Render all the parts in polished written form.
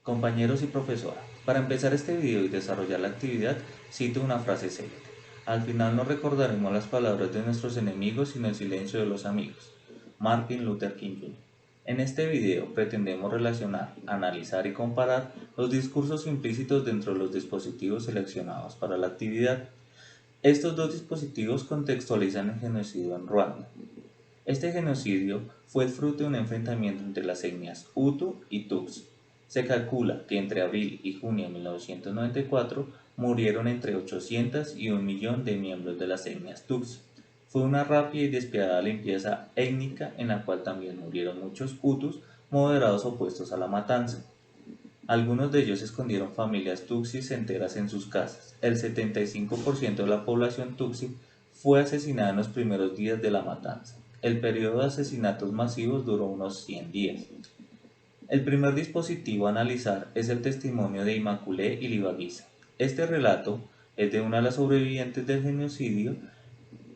Compañeros y profesora, para empezar este video y desarrollar la actividad, cito una frase célebre. Al final no recordaremos las palabras de nuestros enemigos sino el silencio de los amigos. Martin Luther King Jr. En este video pretendemos relacionar, analizar y comparar los discursos implícitos dentro de los dispositivos seleccionados para la actividad. Estos dos dispositivos contextualizan el genocidio en Ruanda. Este genocidio fue el fruto de un enfrentamiento entre las etnias Hutu y Tutsi. Se calcula que entre abril y junio de 1994 murieron entre 800 y 1 millón de miembros de las etnias Tutsi. Fue una rápida y despiadada limpieza étnica en la cual también murieron muchos Hutus moderados opuestos a la matanza. Algunos de ellos escondieron familias Tutsis enteras en sus casas. El 75% de la población Tutsi fue asesinada en los primeros días de la matanza. El periodo de asesinatos masivos duró unos 100 días. El primer dispositivo a analizar es el testimonio de Immaculée Ilibagiza. Este relato es de una de las sobrevivientes del genocidio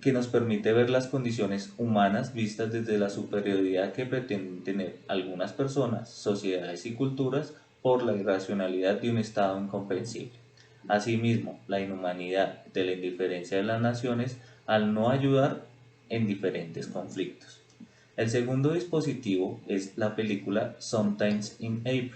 que nos permite ver las condiciones humanas vistas desde la superioridad que pretenden tener algunas personas, sociedades y culturas por la irracionalidad de un Estado incomprensible. Asimismo, la inhumanidad de la indiferencia de las naciones al no ayudar en diferentes conflictos. El segundo dispositivo es la película Sometimes in April.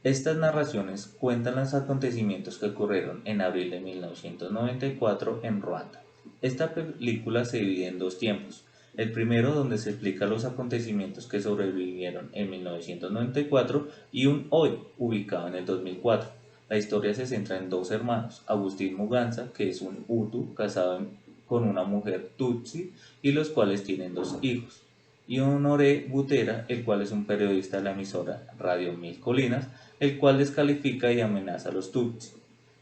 Estas narraciones cuentan los acontecimientos que ocurrieron en abril de 1994 en Ruanda. Esta película se divide en dos tiempos. El primero donde se explica los acontecimientos que sobrevivieron en 1994 y un hoy ubicado en el 2004. La historia se centra en dos hermanos, Agustín Muganza, que es un Hutu casado con una mujer Tutsi y los cuales tienen dos hijos, y Honoré Butera, el cual es un periodista de la emisora Radio Mil Colinas, el cual descalifica y amenaza a los Tutsi.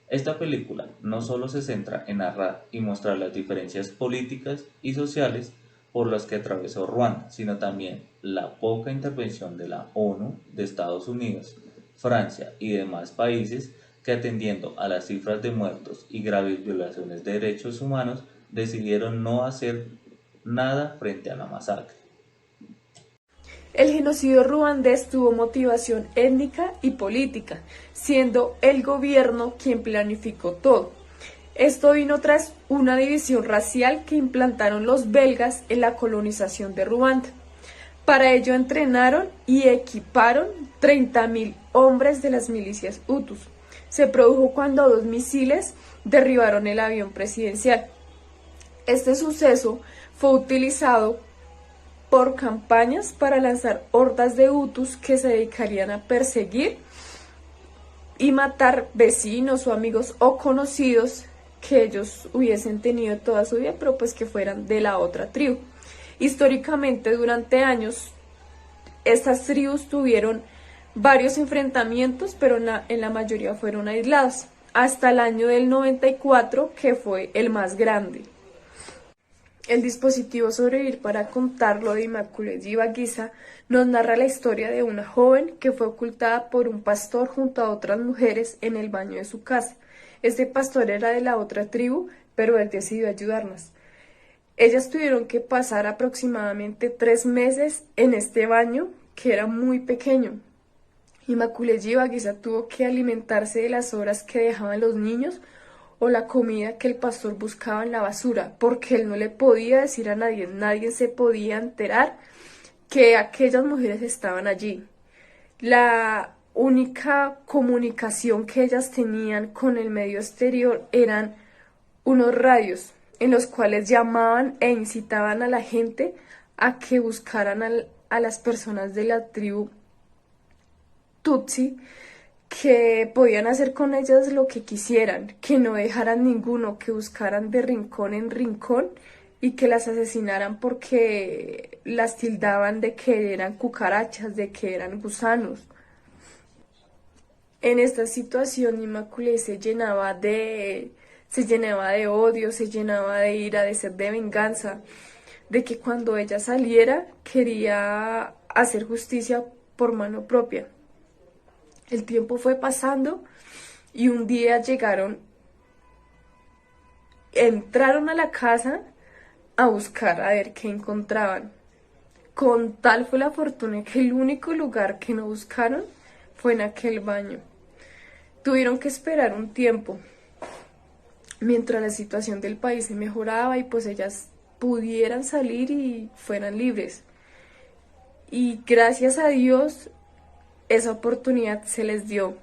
Esta película no solo se centra en narrar y mostrar las diferencias políticas y sociales por las que atravesó Ruanda, sino también la poca intervención de la ONU, de Estados Unidos, Francia y demás países que, atendiendo a las cifras de muertos y graves violaciones de derechos humanos, decidieron no hacer nada frente a la masacre. El genocidio ruandés tuvo motivación étnica y política, siendo el gobierno quien planificó todo. Esto vino tras una división racial que implantaron los belgas en la colonización de Ruanda. Para ello entrenaron y equiparon 30.000 hombres de las milicias Hutus. Se produjo cuando 2 misiles derribaron el avión presidencial. Este suceso fue utilizado por campañas para lanzar hordas de Hutus que se dedicarían a perseguir y matar vecinos o amigos o conocidos que ellos hubiesen tenido toda su vida, pero pues que fueran de la otra tribu. Históricamente, durante años, estas tribus tuvieron varios enfrentamientos, pero en la mayoría fueron aislados, hasta el año del 94, que fue el más grande. El dispositivo Sobrevivir para contarlo de Immaculée Ilibagiza nos narra la historia de una joven que fue ocultada por un pastor junto a otras mujeres en el baño de su casa. Este pastor era de la otra tribu, pero él decidió ayudarnos. Ellas tuvieron que pasar aproximadamente 3 meses en este baño, que era muy pequeño. Immaculée Ilibagiza tuvo que alimentarse de las sobras que dejaban los niños o la comida que el pastor buscaba en la basura, porque él no le podía decir a nadie se podía enterar que aquellas mujeres estaban allí. La única comunicación que ellas tenían con el medio exterior eran unos radios en los cuales llamaban e incitaban a la gente a que buscaran a las personas de la tribu Tutsi, que podían hacer con ellas lo que quisieran, que no dejaran ninguno, que buscaran de rincón en rincón y que las asesinaran porque las tildaban de que eran cucarachas, de que eran gusanos. En esta situación Immaculée se llenaba de odio, se llenaba de ira, de sed de venganza, de que cuando ella saliera quería hacer justicia por mano propia. El tiempo fue pasando y un día entraron a la casa a buscar a ver qué encontraban. Con tal fue la fortuna que el único lugar que no buscaron fue en aquel baño. Tuvieron que esperar un tiempo mientras la situación del país se mejoraba y pues ellas pudieran salir y fueran libres. Y gracias a Dios esa oportunidad se les dio.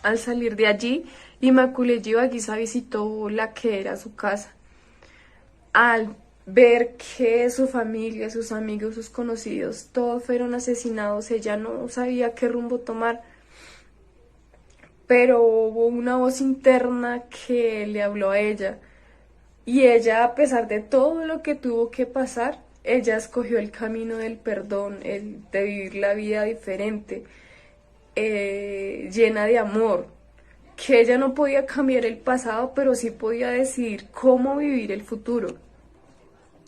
Al salir de allí, Immaculée Yivaguizá visitó la que era su casa. Al ver que su familia, sus amigos, sus conocidos, todos fueron asesinados, ella no sabía qué rumbo tomar. Pero hubo una voz interna que le habló a ella. Y ella, a pesar de todo lo que tuvo que pasar, ella escogió el camino del perdón, el de vivir la vida diferente, llena de amor, que ella no podía cambiar el pasado, pero sí podía decidir cómo vivir el futuro.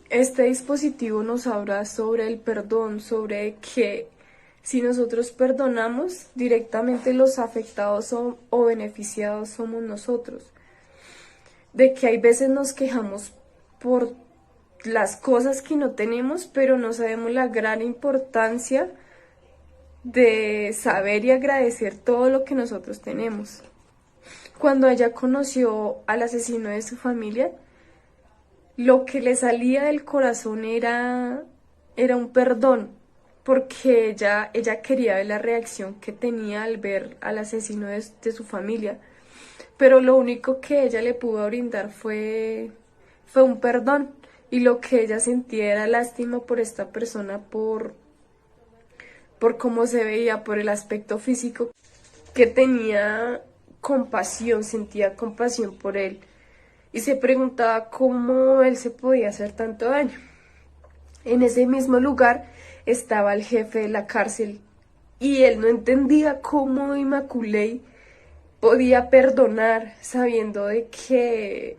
Este dispositivo nos habla sobre el perdón, sobre que si nosotros perdonamos, directamente los afectados o beneficiados somos nosotros. De que hay veces nos quejamos por las cosas que no tenemos, pero no sabemos la gran importancia de saber y agradecer todo lo que nosotros tenemos. Cuando ella conoció al asesino de su familia, lo que le salía del corazón era un perdón, porque ella quería ver la reacción que tenía al ver al asesino de su familia, pero lo único que ella le pudo brindar fue un perdón, y lo que ella sentía era lástima por esta persona, por cómo se veía, por el aspecto físico, que tenía compasión, sentía compasión por él, y se preguntaba cómo él se podía hacer tanto daño. En ese mismo lugar estaba el jefe de la cárcel, y él no entendía cómo Immaculée podía perdonar sabiendo de que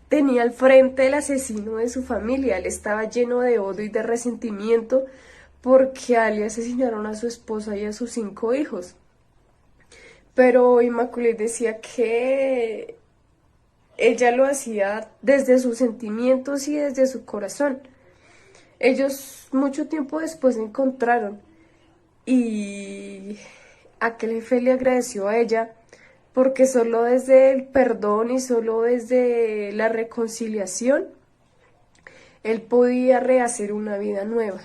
tenía al frente el asesino de su familia. Él estaba lleno de odio y de resentimiento porque a él le asesinaron a su esposa y a sus 5 hijos. Pero Immaculée decía que ella lo hacía desde sus sentimientos y desde su corazón. Ellos mucho tiempo después se encontraron y aquel jefe le agradeció a ella porque solo desde el perdón y solo desde la reconciliación él podía rehacer una vida nueva.